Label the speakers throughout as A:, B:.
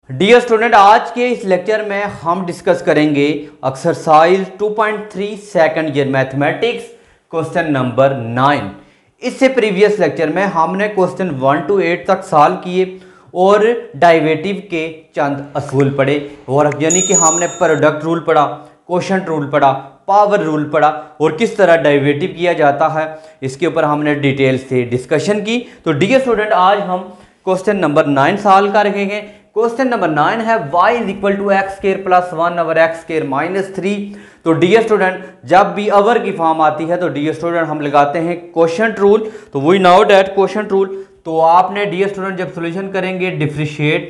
A: Dear student, आज के इस लेक्चर में हम डिस्कस करेंगे exercise 2.3 second year mathematics question number 9। इससे प्रीवियस लेक्चर में हमने क्वेश्चन 1 to 8 तक सॉल्व किए और डेरिवेटिव के चंद असूल पढ़े, और यानी कि हमने प्रोडक्ट रूल पढ़ा, कोशेंट रूल पढ़ा, पावर रूल पढ़ा और किस तरह डेरिवेटिव किया जाता है, इसके ऊपर हमने डिटेल से डिस्कशन की। तो डियर स्टूडेंट, आज हम क्वेश्चन नंबर 9 सॉल्व करेंगे। क्वेश्चन नंबर 9 है y is equal to x square plus 1 over x square minus 3। तो डियर स्टूडेंट, जब भी अवर की फॉर्म आती है तो डियर स्टूडेंट हम लगाते हैं कोशेंट रूल। तो we know that quotient rule. तो आपने डियर स्टूडेंट जब सॉल्यूशन करेंगे differentiate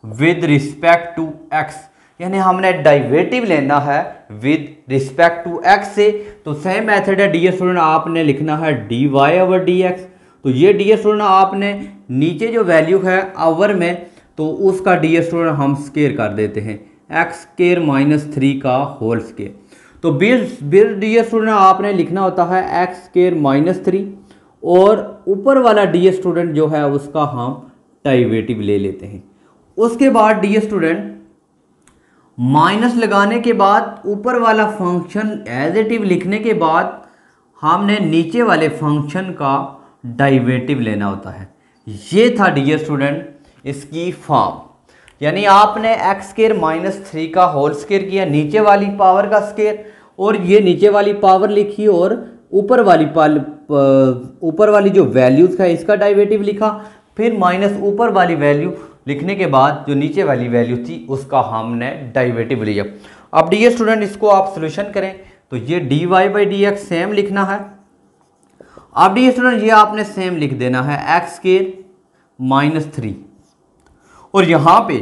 A: with respect to x, यानी हमने डेरिवेटिव लेना है विद रिस्पेक्ट टू x से। तो सेम मेथड है डियर स्टूडेंट, आपने लिखना है dy ओवर dx। तो ये डियर स्टूडेंट आपने नीचे जो वैल्यू है आवर में, तो उसका डियर स्टूडेंट हम स्केयर कर देते हैं एक्स स्केयर माइनस 3 का होल स्केयर। तो बिल डियर स्टूडेंट आपने लिखना होता है एक्स स्केयर माइनस 3 और ऊपर वाला डियर स्टूडेंट जो है उसका हम डेरिवेटिव ले लेते हैं। उसके बाद डियर स्टूडेंट माइनस लगाने के बाद ऊपर वाला फंक्शन एज इट इज लिखने के बाद हमने नीचे वाले फंक्शन का डेरिवेटिव लेना होता है। ये था डियर स्टूडेंट इसकी फॉर्म, यानी आपने एक्स स्क्वायर माइनस 3 का होल स्क्वायर किया, नीचे वाली पावर का स्क्वायर, और ये नीचे वाली पावर लिखी और ऊपर वाली जो वैल्यूज है इसका डेरिवेटिव लिखा, फिर माइनस ऊपर वाली वैल्यू लिखने के बाद जो नीचे वाली वैल्यू थी उसका हमने डेरिवेटिव लिया। अब डियर स्टूडेंट इसको आप सोल्यूशन करें तो ये dy बाई dx सेम लिखना है। अब डियर स्टूडेंट ये आपने सेम लिख देना है एक्स स्क्वायर माइनस 3 और यहां पे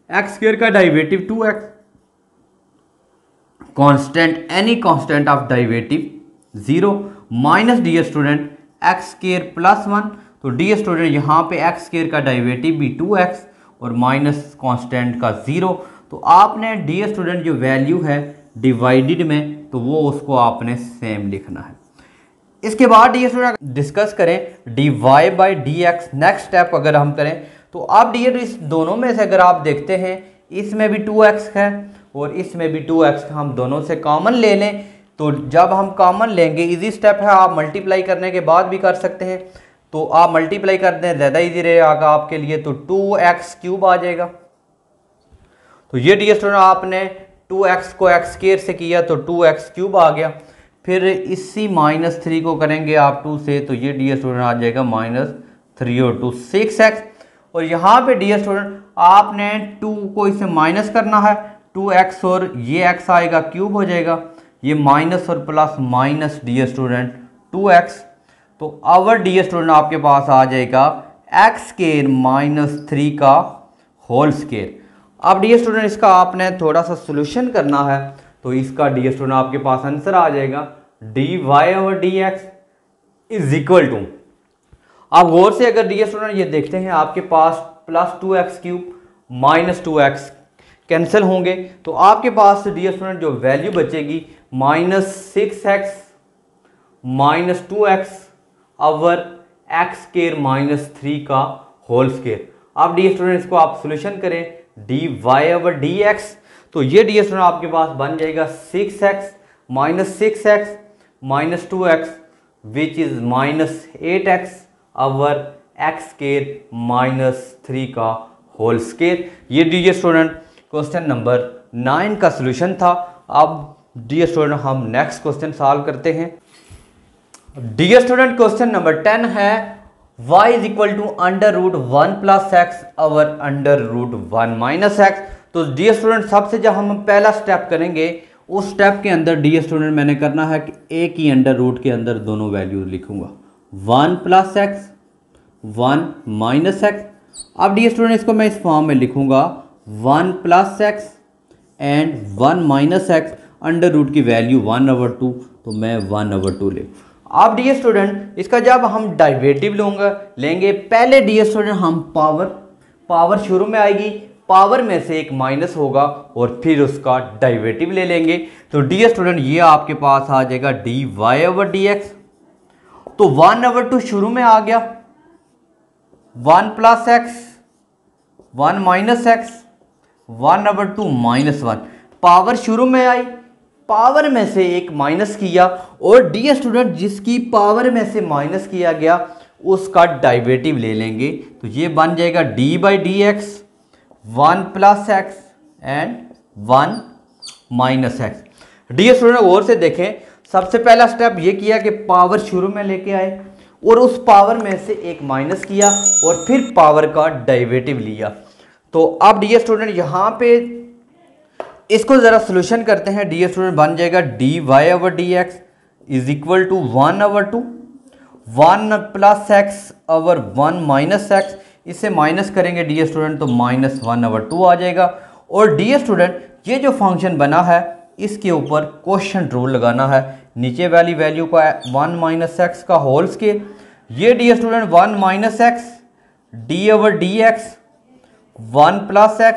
A: एक्स स्क्वायर का derivative 2x, constant any constant of derivative 0 minus dear student x square plus 1। तो डियर स्टूडेंट यहां पे एक्स स्क्वायर का डेरिवेटिव भी 2x और माइनस कांस्टेंट का 0। तो आपने डियर स्टूडेंट जो वैल्यू है डिवाइडेड में, तो वो उसको आपने सेम लिखना है। इसके बाद डियर स्टूडेंट डिस्कस करें dy by dx। Next step अगर हम करें तो आप डियर इस दोनों में से अगर आप देखते हैं इसमें भी 2x है और इसमें भी 2x, हम दोनों से कॉमन ले लें। तो जब हम कॉमन लेंगे, इजी स्टेप है, आप मल्टीप्लाई करने के बाद भी कर सकते हैं। तो आप मल्टीप्लाई कर दें, ज़्यादा इजी रहेगा आपके लिए, तो 2x क्यूब आ जाएगा। तो ये डियर स्टूडेंट आपने 2x को x स्क्वायर से किया तो 2x क्यूब आ गया। फिर इसी माइनस 3 को करेंगे आप 2 से, तो ये डियर स्टूडेंट आ जाएगा माइनस 3 और 2 6x। और यहाँ पे डियर स्टूडेंट आपने 2 को इससे माइनस करना है, 2x और ये x आएगा क्यूब हो जाएगा, ये माइनस और plus minus dear student 2x। तो आवर डियर स्टूडेंट आपके पास आ जाएगा एक्स स्क्वायर माइनस 3 का होल स्क्वायर। अब डियर स्टूडेंट इसका आपने थोड़ा सा सोल्यूशन करना है, तो इसका डियर स्टूडेंट आपके पास आंसर आ जाएगा dy over dx is equal to, आप गौर से अगर डियर स्टूडेंट ये देखते हैं आपके पास plus 2x cube minus 2x cancel होंगे, तो आपके पास डियर स्टूडेंट जो वैल्यू बचेगी minus 6x minus 2x over x square minus 3 का होल स्क्वायर। अब डियर स्टूडेंट इसको आप सोल्यूशन करें dy ओवर dx, तो ये डियर स्टूडेंट आपके पास बन जाएगा 6x minus 6x minus 2x which is minus 8x over x square minus 3 का होल स्क्वायर। ये डियर स्टूडेंट क्वेश्चन नंबर 9 का सोल्यूशन था। अब डियर स्टूडेंट हम नेक्स्ट क्वेश्चन सॉल्व करते हैं। डियर स्टूडेंट क्वेश्चन नंबर 10 है y is equal to under root 1 plus x over under root 1 minus x. तो डियर स्टूडेंट सबसे जब हम पहला स्टेप करेंगे, उस स्टेप के अंदर डियर स्टूडेंट मैंने करना है कि एक ही अंडर रूट के अंदर दोनों वैल्यू लिखूंगा, 1 प्लस एक्स 1 माइनस एक्स। अब डियर स्टूडेंट इसको मैं इस फॉर्म में लिखूंगा 1 plus x and 1 minus x, under root की वैल्यू 1 ओवर 2, तो मैं 1 ओवर 2 ले। अब डियर स्टूडेंट इसका जब हम डेरिवेटिव लेंगे, पहले डियर स्टूडेंट हम पावर शुरू में आएगी, पावर में से एक माइनस होगा और फिर उसका डेरिवेटिव ले लेंगे। तो डियर स्टूडेंट ये आपके पास आ जाएगा dy ओवर dx। तो 1 ओवर 2 शुरू में आ गया, 1 plus x 1 minus x 1/2 -1। Power शुरू में आई, पावर में से एक माइनस किया, और डी स्टूडेंट जिसकी पावर में से माइनस किया गया उसका डाइवेटिव ले लेंगे। तो ये बन जाएगा d/dx 1 + x and 1 - x। Dear student और से देखें, सबसे पहला स्टेप ये किया कि पावर शुरू में लेके आए और उस पावर में से एक माइनस किया और फिर पावर का डेरिवेटिव लिया। तो अब डी स्टूडेंट यहाँ पे इसको ज़रा सोल्यूशन करते हैं। डी स्टूडेंट बन जाएगा dy/dx is equal to 1/2 1 + x over 1 - x। इसे माइनस करेंगे डी स्टूडेंट तो -1/2 आ जाएगा। और डी स्टूडेंट ये जो फंक्शन बना है इसके ऊपर क्वोशिएंट रूल लगाना है। नीचे वाली वैल्यू का 1 - x का होल स्केयर, ये dear student 1 - x d/dx 1 + x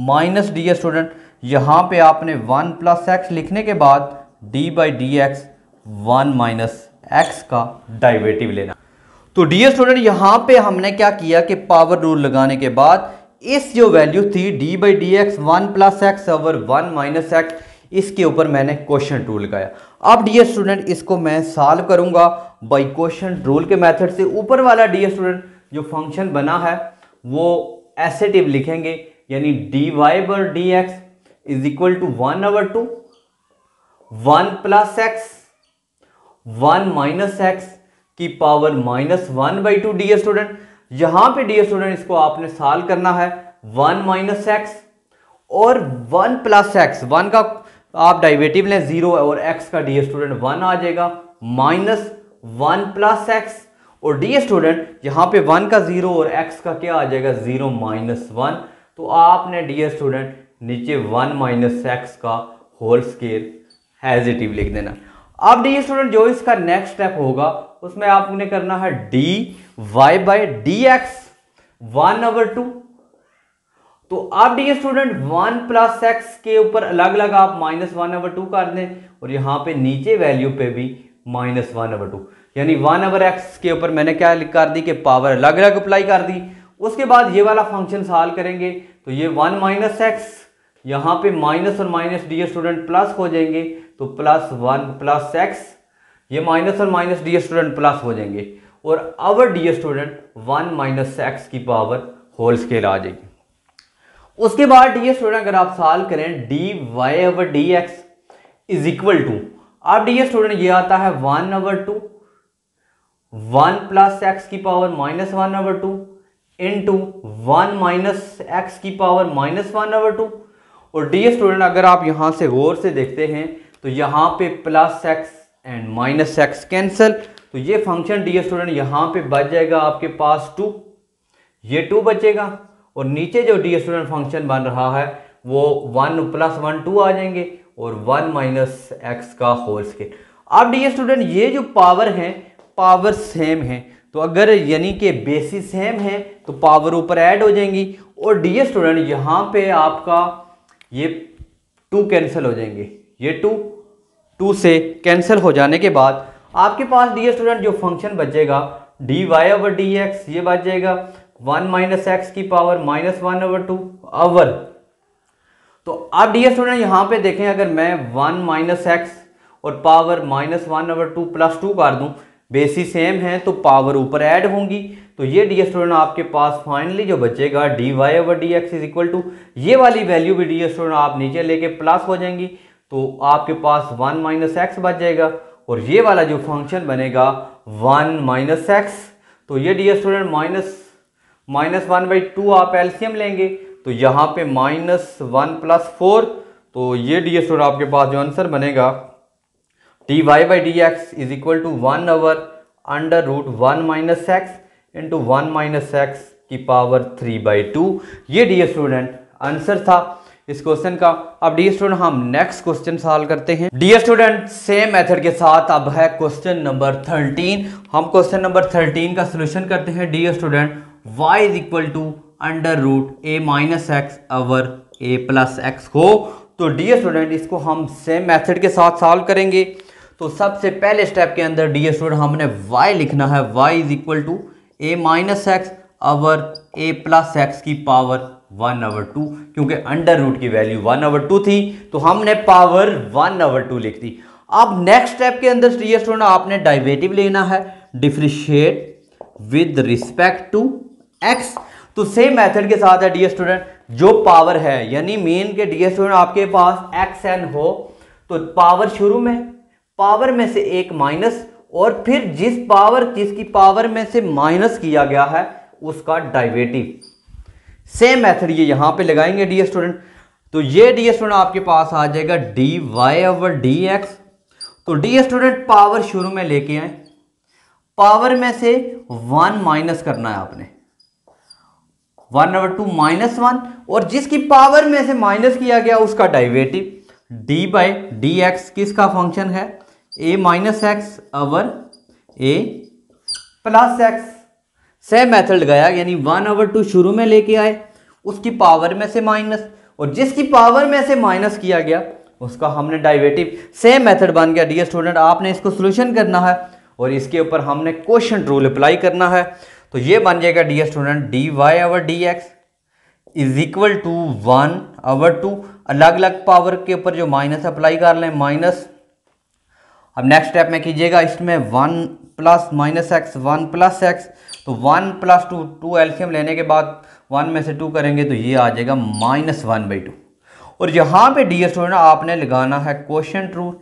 A: minus dear student यहाँ पे आपने 1 + x लिखने के बाद d/dx 1 - x का डेरिवेटिव लेना। तो डी स्टूडेंट यहाँ पे हमने क्या किया कि पावर रूल लगाने के बाद इस जो वैल्यू थी d/dx 1 + x ओवर 1 - x, इसके ऊपर मैंने क्वोशिएंट रूल लगाया। अब डी स्टूडेंट इसको मैं सॉल्व करूंगा बाय क्वोशिएंट रूल के मेथड से। ऊपर वाला डी स्टूडेंट जो फंक्शन बना है वो एसेटिव लिखेंगे, यानी dy/dx is equal to 1/2 1 + x 1 - x की पावर -1/2। डी स्टूडेंट यहां पे डी स्टूडेंट इसको आपने सॉल्व करना है 1 - x और 1 + x, 1 का आप डेरिवेटिव लें 0 और x का डी स्टूडेंट 1 आ जाएगा -1 + x। और डी स्टूडेंट यहाँ पे 1 का 0 और x का क्या आ जाएगा 0 - 1। तो आपने डी स्टूडेंट नीचे 1 - x का होल स्केयर पॉजिटिव लिख देना। अब डी स्टूडेंट जो इसका नेक्स्ट स्टेप होगा उसमें आपने करना है dy/dx 1/2। तो अब डी स्टूडेंट 1 + x के ऊपर अलग अलग आप -1/2 कर दें और यहाँ पे नीचे वैल्यू पे भी -1/2, यानी 1/x के ऊपर मैंने क्या कर दी कि पावर अलग अलग अप्लाई कर दी। उसके बाद ये वाला फंक्शन सॉल्व करेंगे तो ये 1 - x यहाँ पे माइनस और माइनस डी स्टूडेंट प्लस हो जाएंगे, तो +1 + x, ये माइनस और माइनस डी स्टूडेंट प्लस हो जाएंगे और अवर डी स्टूडेंट 1 - x की पावर होल स्केयर आ जाएगी। उसके बाद डी स्टूडेंट अगर आप सॉल्व करें dy/dx इज इक्वल टू, अब डी स्टूडेंट ये आता है 1/2 1 + x की पावर -1/2 इंटू 1 - x की पावर -1/2। और डी स्टूडेंट अगर आप यहां से गौर से देखते हैं तो यहाँ पे +x एंड -x कैंसिल, तो ये फंक्शन डी स्टूडेंट यहाँ पे बच जाएगा आपके पास 2, ये 2 बचेगा और नीचे जो डी स्टूडेंट फंक्शन बन रहा है वो 1 + 1 2 आ जाएंगे और 1 - x का होल स्केयर। अब डी स्टूडेंट ये जो पावर है पावर सेम है, तो अगर यानी कि बेसिस सेम है तो पावर ऊपर ऐड हो जाएंगी और डी स्टूडेंट यहाँ पे आपका ये 2 कैंसिल हो जाएंगे, ये 2 से कैंसिल हो जाने के बाद आपके पास डी स्टूडेंट जो फंक्शन बचेगा dy/dx ये बच जाएगा 1 - x की पावर -1/2 ओवर। तो अब डी स्टूडेंट यहाँ पे देखें, अगर मैं 1 - x और पावर -1/2 + 2 कर दूं, बेसिस सेम है तो पावर ऊपर ऐड होंगी, तो ये डी स्टूडेंट आपके पास फाइनली जो बचेगा dy/dx इज इक्वल टू, ये वाली वैल्यू भी डी स्टूडेंट आप नीचे लेके प्लस हो जाएंगी, तो आपके पास 1 - x बच जाएगा और ये वाला जो फंक्शन बनेगा 1 - x, तो ये डी स्टूडेंट -1/2 आप एलसीएम लेंगे तो यहाँ पे -1 + 4, तो ये डी स्टूडेंट आपके पास जो आंसर बनेगा dy/dx is equal to 1/√1 - x into 1 - x की पावर 3/2। ये डी स्टूडेंट आंसर था इस क्वेश्चन का। अब डी स्टूडेंट हम नेक्स्ट क्वेश्चन सॉल्व करते हैं। डी स्टूडेंट सेम मेथड के साथ अब है क्वेश्चन नंबर 13। हम क्वेश्चन नंबर 13 का सोल्यूशन करते हैं। Dear student y is equal to √a - x over a + x हो, तो डी स्टूडेंट इसको हम सेम मेथड के साथ सॉल्व करेंगे। तो सबसे पहले स्टेप के अंदर डी स्टूडेंट हमने y लिखना है, y is equal to a - x over a plus x की पावर 1/2, क्योंकि अंडर रूट की वैल्यू 1/2 थी तो हमने पावर 1/2 लिख दी। अब नेक्स्ट स्टेप के अंदर डियर स्टूडेंट आपने डेरिवेटिव लेना है, differentiate with respect to x. तो सेम मेथड के साथ है डियर स्टूडेंट, जो पावर है यानी मीन के डियर स्टूडेंट आपके पास एक्स एन हो तो पावर शुरू में पावर में से एक माइनस, और फिर जिसकी पावर में से माइनस किया गया है उसका डेरिवेटिव। सेम मेथड ये यहां पे लगाएंगे डियर स्टूडेंट। तो ये डियर स्टूडेंट आपके पास आ जाएगा dy ओवर dx। तो डियर स्टूडेंट पावर शुरू में लेके आए, पावर में से 1 माइनस करना है आपने, 1/2 -1, और जिसकी पावर में से माइनस किया गया उसका डेरिवेटिव d/dx किसका फंक्शन है, a minus x over a plus x. Same method लगाया यानी 1/2 शुरू में लेके आए, उसकी पावर में से माइनस, और जिसकी पावर में से माइनस किया गया उसका हमने डेरिवेटिव। सेम मेथड बन गया डियर स्टूडेंट। आपने इसको सोल्यूशन करना है और इसके ऊपर हमने क्वोशिएंट रूल अप्लाई करना है। तो ये बन जाएगा dear student dy over dx is equal to 1/2। अलग अलग पावर के ऊपर जो माइनस अप्लाई कर लें, माइनस। अब नेक्स्ट स्टेप में कीजिएगा, इसमें 1 plus minus x 1 plus x, तो 1 प्लस 2 एलसीएम लेने के बाद 1 में से 2 करेंगे तो ये आ जाएगा -1/2। और यहाँ पे डियर स्टूडेंट आपने लगाना है क्वोशिएंट रूल,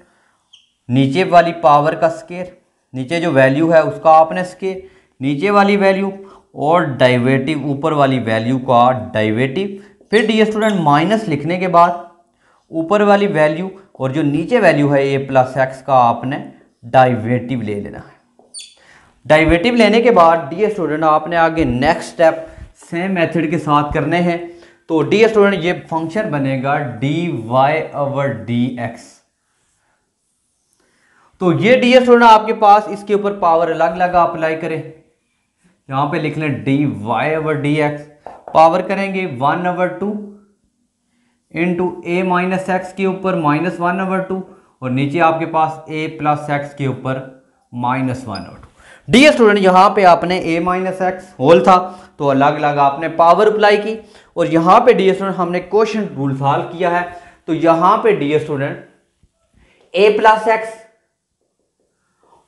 A: नीचे वाली पावर का स्केयर, नीचे जो वैल्यू है उसका आपने स्केयर, नीचे वाली वैल्यू, और डेरिवेटिव ऊपर वाली वैल्यू का डेरिवेटिव। फिर डियर स्टूडेंट माइनस लिखने के बाद ऊपर वाली वैल्यू और जो नीचे वैल्यू है a प्लस एक्स का आपने डेरिवेटिव ले लेना है। डेरिवेटिव लेने के बाद डियर स्टूडेंट आपने आगे नेक्स्ट स्टेप सेम मेथड के साथ करने हैं। तो डियर स्टूडेंट ये फंक्शन बनेगा dy ओवर dx। तो ये डियर स्टूडेंट आपके पास इसके ऊपर पावर अलग अलग आप अप्लाई करें, यहां पे लिख लें dy ओवर dx, पावर करेंगे 1/2 इंटू a माइनस एक्स के ऊपर -1/2, और नीचे आपके पास a प्लस एक्स के ऊपर -1/2। डियर स्टूडेंट यहाँ पे आपने a माइनस एक्स होल था तो अलग अलग आपने पावर अप्लाई की, और यहाँ पे डियर स्टूडेंट हमने क्वोशिएंट रूल सॉल्व किया है। तो यहाँ पे dear student a plus x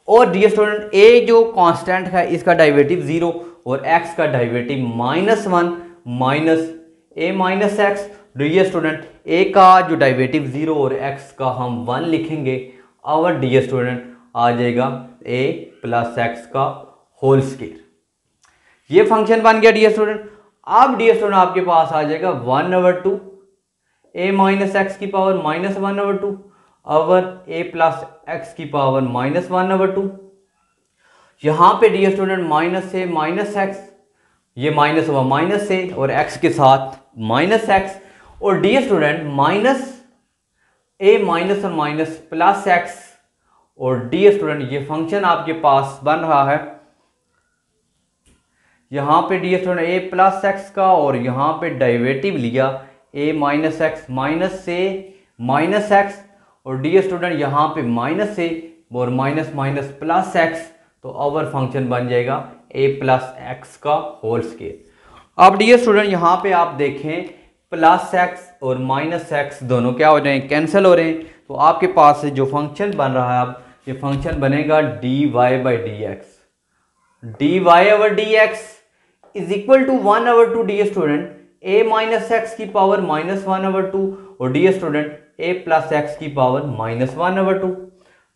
A: और डियर स्टूडेंट a जो कांस्टेंट है इसका डेरिवेटिव 0 और x का derivative -1 minus a minus x. Dear student a का जो डेरिवेटिव 0 और x का हम 1 लिखेंगे, और डियर स्टूडेंट आ जाएगा a प्लस एक्स का होल स्क्वायर। ये फंक्शन बन गया डियर स्टूडेंट। अब डियर स्टूडेंट आपके पास आ जाएगा 1/2 a माइनस एक्स की power -1/2 over a plus x की पावर -1/2। यहाँ पे डियर स्टूडेंट माइनस से माइनस एक्स, ये माइनस हुआ माइनस से और x के साथ माइनस एक्स, और dear student minus a minus और माइनस प्लस एक्स, और डियर स्टूडेंट ये फंक्शन आपके पास बन रहा है यहाँ पे dear student a plus x का, और यहाँ पे डेरिवेटिव लिया a माइनस एक्स माइनस से माइनस एक्स, और डियर स्टूडेंट यहाँ पे माइनस से और माइनस माइनस प्लस एक्स, तो ओवर फंक्शन बन जाएगा a प्लस एक्स का होल स्क्वायर। अब डियर स्टूडेंट यहाँ पे आप देखें प्लस एक्स और माइनस एक्स दोनों क्या हो रहे हैं, कैंसिल हो रहे हैं। तो आपके पास जो फंक्शन बन रहा है अब ये फंक्शन बनेगा dy by dx, dy over dx is equal to 1/2 dear student a minus x की पावर -1/2 और dear student a plus x की पावर -1/2।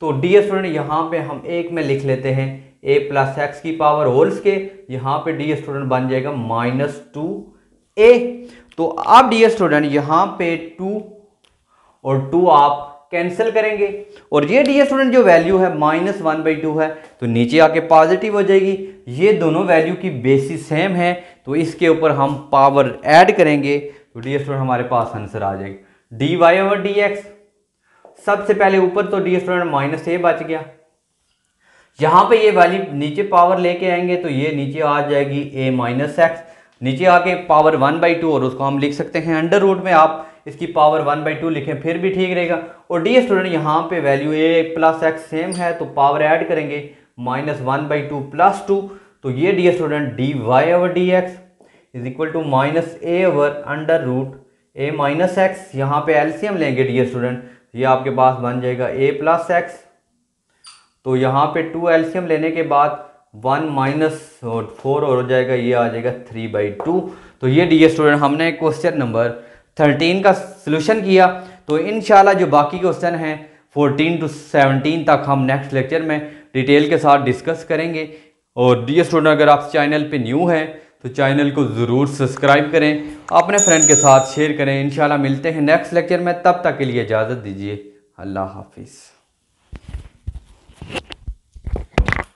A: तो डियर स्टूडेंट यहाँ पे हम एक में लिख लेते हैं a प्लस एक्स की पावर होल स्क्वायर, यहाँ पे डियर स्टूडेंट बन जाएगा -2a। तो अब डियर स्टूडेंट यहाँ पे 2 और 2 आप कैंसिल करेंगे, और ये डियर स्टूडेंट जो वैल्यू है -1/2 है तो नीचे आके पॉजिटिव हो जाएगी। ये दोनों वैल्यू की बेसिस सेम है तो इसके ऊपर हम पावर ऐड करेंगे तो डियर स्टूडेंट हमारे पास आंसर आ जाएगा dy ओवर dx। सबसे पहले ऊपर तो डियर स्टूडेंट -a बच गया, यहाँ पे ये वैल्यू नीचे पावर लेके आएंगे तो ये नीचे आ जाएगी a माइनस एक्स, नीचे आके पावर 1/2 और उसको हम लिख सकते हैं अंडर रूट में, आप इसकी पावर 1/2 लिखें फिर भी ठीक रहेगा। और डियर स्टूडेंट यहाँ पे value a plus x same है तो पावर ऐड करेंगे -1/2 प्लस 2, तो ये dear student dy over d x is equal to minus a over under root a minus x. यहाँ पे एलसीएम लेंगे डियर स्टूडेंट, ये आपके पास बन जाएगा ए प्लस एक्स। तो यहाँ पे 2 एलसीएम लेने के बाद 1 माइनस 4 और हो जाएगा, ये आ जाएगा 3/2। तो ये डियर स्टूडेंट हमने क्वेश्चन नंबर 13 का सलूशन किया। तो इंशाल्लाह जो बाकी क्वेश्चन हैं 14 to 17 तक हम नेक्स्ट लेक्चर में डिटेल के साथ डिस्कस करेंगे। और डियर स्टूडेंट अगर आप चैनल पे न्यू हैं तो चैनल को ज़रूर सब्सक्राइब करें, अपने फ्रेंड के साथ शेयर करें। इंशाल्लाह मिलते हैं नेक्स्ट लेक्चर में, तब तक के लिए इजाज़त दीजिए। अल्लाह हाफिज़।